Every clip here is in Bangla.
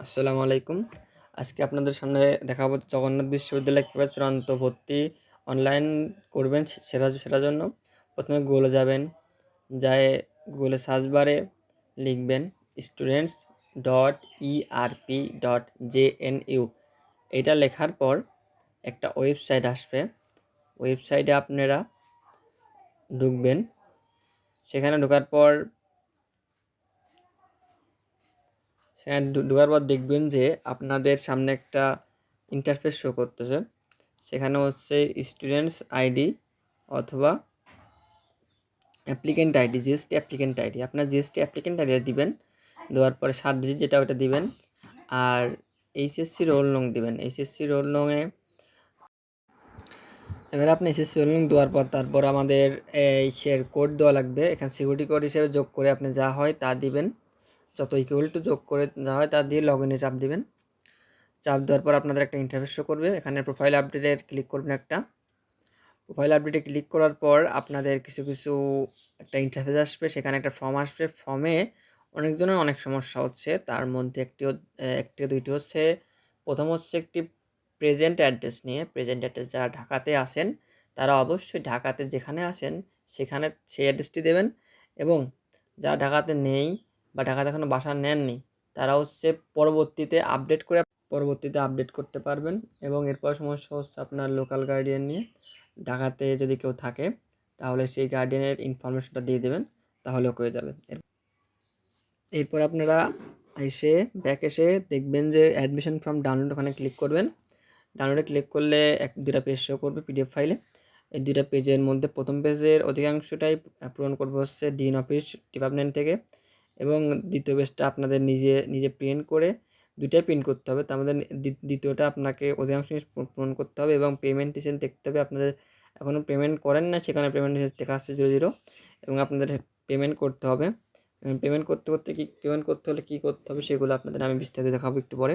আসসালামু আলাইকুম। আজকে আপনাদের সামনে দেখাবো জগন্নাথ বিশ্ববিদ্যালয়ে কীভাবে চূড়ান্ত ভর্তি অনলাইন করবেন সেটার জন্য প্রথমে গুগলে যাবেন। যেয়ে গুগলে সার্চ বারে লিখবেন students.erp.jnu। এটা লেখার পর একটা ওয়েবসাইট আসবে। ওয়েবসাইটে আপনারা ঢুকবেন। সেখানে ঢোকার পর দেখবেন যে আপনাদের সামনে একটা ইন্টারফেস শো করতেছে। সেখানে হচ্ছে স্টুডেন্টস আইডি অথবা applicant ID, GST applicant ID. আপনার জিএসটি অ্যাপ্লিকেন্ট আইডিটা দিবেন, দেওয়ার পরে 7 ডিজিট যেটা ওটা দিবেন, আর এইচএসসি রোল নং দিবেন। এইচএসসি রোল নংয়ে এবার আপনি এসএসসি রোল নং দেওয়ার পর তারপর আমাদের এই শেয়ার কোড দেওয়া লাগবে। এখানে সিকিউরিটি কোড হিসেবে যোগ করে আপনি যা হয় তা দিবেন। যত ইকুয়াল টু যোগ করে যা হয় তা দিয়ে লগ ইনে চাপ দিবেন। চাপ দেওয়ার পর আপনাদের একটা ইন্টারফেস শো করবে। এখানে প্রোফাইল আপডেটে ক্লিক করবেন। একটা প্রোফাইল আপডেটে ক্লিক করার পর আপনাদের কিছু একটা ইন্টারফেস আসবে। সেখানে একটা ফর্ম আসবে। ফর্মে অনেকজনের অনেক সমস্যা হচ্ছে। তার মধ্যে একটি দুইটি হচ্ছে, প্রথম হচ্ছে একটি প্রেজেন্ট অ্যাড্রেস নিয়ে। প্রেজেন্ট অ্যাড্রেস যারা ঢাকাতে আসেন তারা অবশ্যই ঢাকাতে যেখানে আসেন সেখানে সেই অ্যাড্রেসটি দেবেন, এবং যারা ঢাকাতে নেই বা ঢাকাতে এখনও বাসা নেননি তারা হচ্ছে পরবর্তীতে আপডেট করতে পারবেন। এবং এরপর সমস্যা হচ্ছে আপনার লোকাল গার্ডিয়ান নিয়ে। ঢাকাতে যদি কেউ থাকে তাহলে সেই গার্ডিয়ানের ইনফরমেশনটা দিয়ে দেবেন, তাহলেও হয়ে যাবে। এরপর আপনারা ব্যাক এসে দেখবেন যে অ্যাডমিশন ফর্ম ডাউনলোড, ওখানে ক্লিক করবেন। ডাউনলোডে ক্লিক করলে দুটা পেজ শো করবে পিডিএফ ফাইলে। এই দুটা পেজের মধ্যে প্রথম পেজের অধিকাংশটাই পূরণ করবে হচ্ছে ডিন অফিস ডিপার্টমেন্ট থেকে, এবং দ্বিতীয় পেজটা আপনাদের নিজে প্রিন্ট করে, দুইটাই প্রিন্ট করতে হবে। তার মধ্যে দ্বিতীয়টা আপনাকে অধিকাংশ পূরণ করতে হবে, এবং পেমেন্ট হিসেবে দেখতে হবে আপনাদের এখনও পেমেন্ট করেন না, সেখানে পেমেন্ট হিসেবে দেখা আসছে 0 এবং আপনাদের পেমেন্ট করতে হবে। পেমেন্ট করতে হলে কী করতে হবে সেগুলো আপনাদের আমি বিস্তারিত দেখাবো একটু পরে,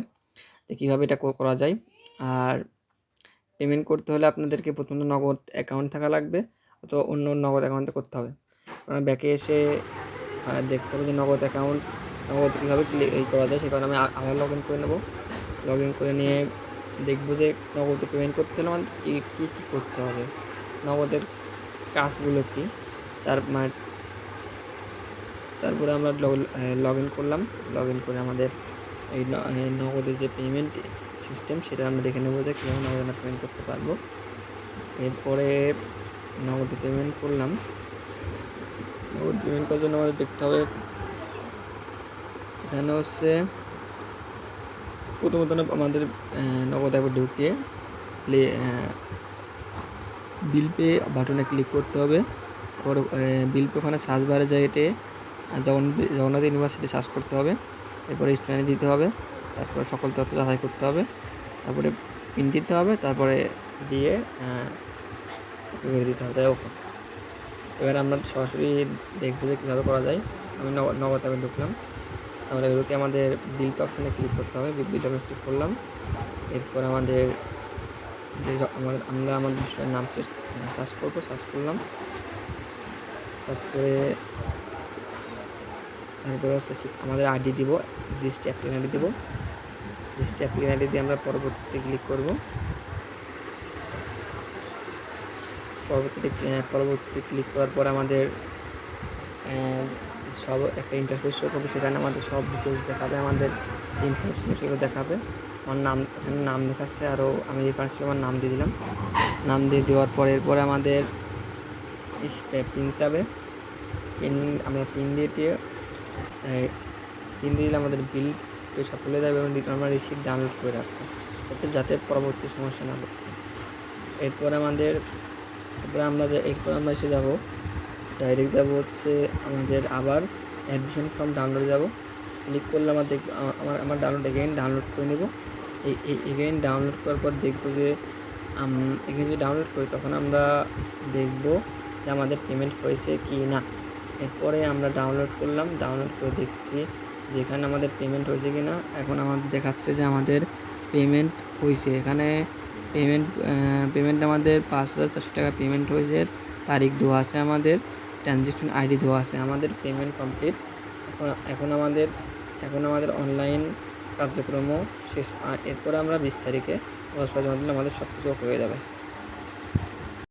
যে কীভাবে এটা করা যায়। আর পেমেন্ট করতে হলে আপনাদেরকে প্রথমে নগদ অ্যাকাউন্ট থাকা লাগবে, অথবা অন্য নগদ অ্যাকাউন্টে করতে হবে। আপনারা ব্যাকে এসে দেখতে হবে যে নগদ কীভাবে করা যায়। সে কারণে আমি আবার লগ ইন করে নেব। লগ ইন করে নিয়ে দেখবো যে নগদে পেমেন্ট করতে হলে আমাদের কী করতে হবে, নগদের কাজগুলো কী। তারপরে আমরা লগ ইন করলাম। লগ ইন করে আমাদের এই নগদের যে পেমেন্ট সিস্টেম সেটা আমরা দেখে নেবো যে কীভাবে নগদে আমরা পেমেন্ট করতে পারবো। এরপরে নগদে পেমেন্ট করলাম। নগদ পেমেন্ট করার জন্য আমাদের দেখতে হবে, এখানে হচ্ছে প্রথমত আমাদের নগদ অ্যাপে ঢুকে বিল পে বাটনে ক্লিক করতে হবে। তারপর বিল পে ওখানে সার্চ বারে যাইতে জগন্নাথ ইউনিভার্সিটি সার্চ করতে হবে। এরপরে স্টুডেন্ট দিতে হবে, তারপরে সকল তথ্য যাচাই করতে হবে, তারপরে পিন দিতে হবে, তারপরে দিয়ে দিতে হবে। তাই ওকে, এবার আমরা সরাসরি দেখবো যে কীভাবে করা যায়। আমি নগদ অ্যাপে ঢুকলাম। তাহলে এগুলোকে আমাদের বিল পে অপশানে ক্লিক করতে হবে। বিল পে ক্লিক করলাম। এরপর আমাদের আমরা আমাদের স্টুডেন্ট নাম সার্চ করলাম। সার্চ করে তারপরে হচ্ছে আমাদের আইডি দিব, জিএসটি অ্যাপ্লিকেন্ট আইডি দেবো। জিএসটি অ্যাপ্লিকেন্ট আইডি দিয়ে আমরা পরবর্তীতে ক্লিক করব। পরবর্তীতে ক্লিক করার পর আমাদের সব একটা ইন্টারফেস শো করবে। সেখানে আমাদের সব ডিটেলস দেখাবে, আমাদের ইনফরমেশন সেগুলো দেখাবে। আমার নাম এখানে নাম দেখাচ্ছে, আরও আমি রেফারেন্স ছিল, আমার নাম দিয়ে দিলাম। নাম দিয়ে দেওয়ার পর এরপরে আমাদের পিন চাবে। আমরা পিন দিয়ে দিলে আমাদের বিল পয়সা তুলে দেবে, এবং আমরা রিসিপ্ট ডাউনলোড করে রাখবো যাতে পরবর্তী সমস্যা না করতে। এরপর আমরা এসে যাব, ডাইরেক্ট যাব হচ্ছে আমাদের আবার অ্যাডমিশন ফর্ম ডাউনলোড যাব। ক্লিক করলে আমার ডাউনলোড করে নেব। এগেইন ডাউনলোড করার পর দেখবো যে এখানে যদি ডাউনলোড করি তখন আমরা দেখব যে আমাদের পেমেন্ট হয়েছে কি না। এরপরে আমরা ডাউনলোড করলাম, ডাউনলোড করে দেখছি যেখানে আমাদের পেমেন্ট হয়েছে কি না। এখন আমাদের দেখাচ্ছে যে আমাদের পেমেন্ট হয়েছে। এখানে পেমেন্ট আমাদের 5,400 টাকা পেমেন্ট হয়েছে। তারিখ দেওয়া আছে, আমাদের ট্রানজ্যাকশন আইডি দেওয়া আছে, আমাদের পেমেন্ট কমপ্লিট। এখন আমাদের অনলাইন কার্যক্রমও শেষ। এরপরে আমরা 20 তারিখে কাগজপত্র জমা দিলে আমাদের সব কিছু হয়ে যাবে।